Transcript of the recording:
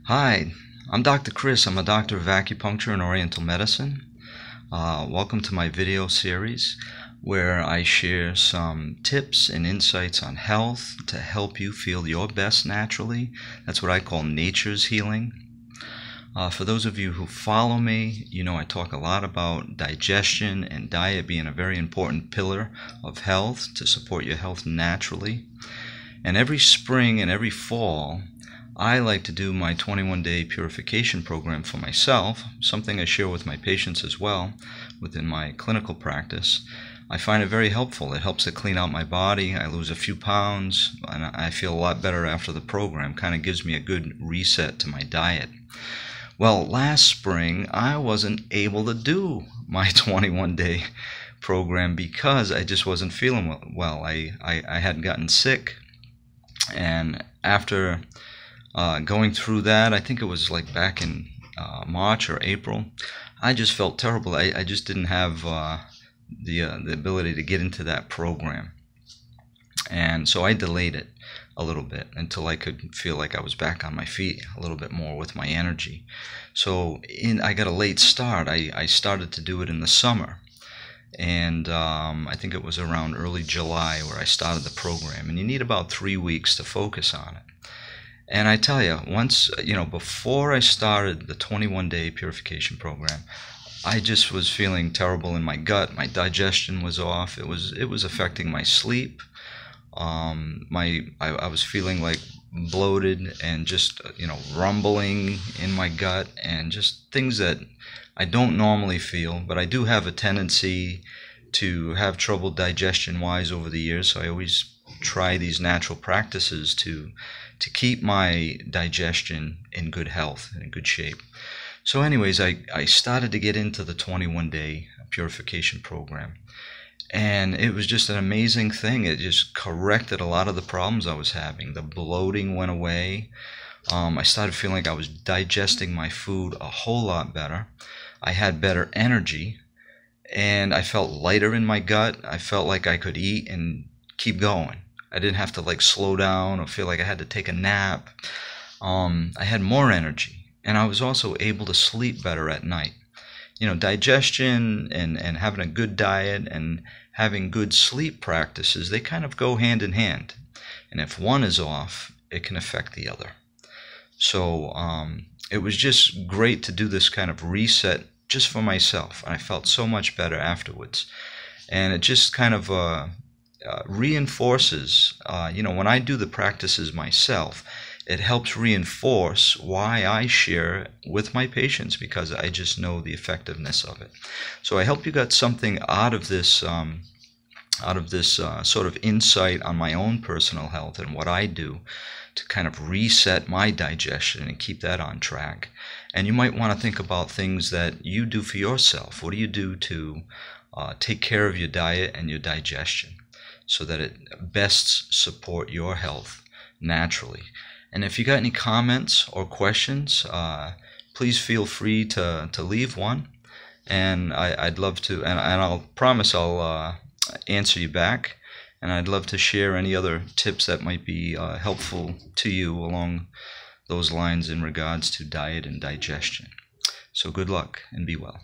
Hi, I'm Dr. Chris. I'm a doctor of acupuncture and oriental medicine. Welcome to my video series where I share some tips and insights on health to help you feel your best naturally. That's what I call nature's healing. For those of you who follow me, you know I talk a lot about digestion and diet being a very important pillar of health to support your health naturally. And every spring and every fall, I like to do my 21-day purification program for myself, something I share with my patients as well within my clinical practice. I find it very helpful. It helps to clean out my body. I lose a few pounds, and I feel a lot better after the program. Kind of gives me a good reset to my diet. Well, last spring, I wasn't able to do my 21-day program because I just wasn't feeling well. I had gotten sick, and after going through that, I think it was like back in March or April, I just felt terrible. I just didn't have the ability to get into that program. And so I delayed it a little bit until I could feel like I was back on my feet a little bit more with my energy. So I got a late start. I started to do it in the summer. And I think it was around early July where I started the program. And you need about 3 weeks to focus on it. And I tell you, once, before I started the 21-day purification program, I just was feeling terrible in my gut. My digestion was off. It was affecting my sleep. I was feeling like bloated and just, rumbling in my gut and just things that I don't normally feel, but I do have a tendency to have trouble digestion-wise over the years, so I always try these natural practices to keep my digestion in good health and in good shape. So anyways, I started to get into the 21-day purification program, and it was just an amazing thing. It just corrected a lot of the problems I was having. The bloating went away. I started feeling like I was digesting my food a whole lot better. I had better energy, and I felt lighter in my gut. I felt like I could eat and keep going. I didn't have to slow down or feel like I had to take a nap. I had more energy, and I was also able to sleep better at night. Digestion and having a good diet and having good sleep practices, they kind of go hand in hand. And if one is off, it can affect the other. So it was just great to do this kind of reset just for myself. And I felt so much better afterwards. And it just kind of reinforces, when I do the practices myself, it helps reinforce why I share with my patients, because I just know the effectiveness of it. So I hope you got something out of this sort of insight on my own personal health and what I do to kind of reset my digestion and keep that on track. And you might want to think about things that you do for yourself. What do you do to take care of your diet and your digestion so that it best support your health naturally? And if you got any comments or questions, please feel free to leave one, and I'd love to, and I'll promise I'll answer you back, and I'd love to share any other tips that might be helpful to you along those lines in regards to diet and digestion. So good luck and be well.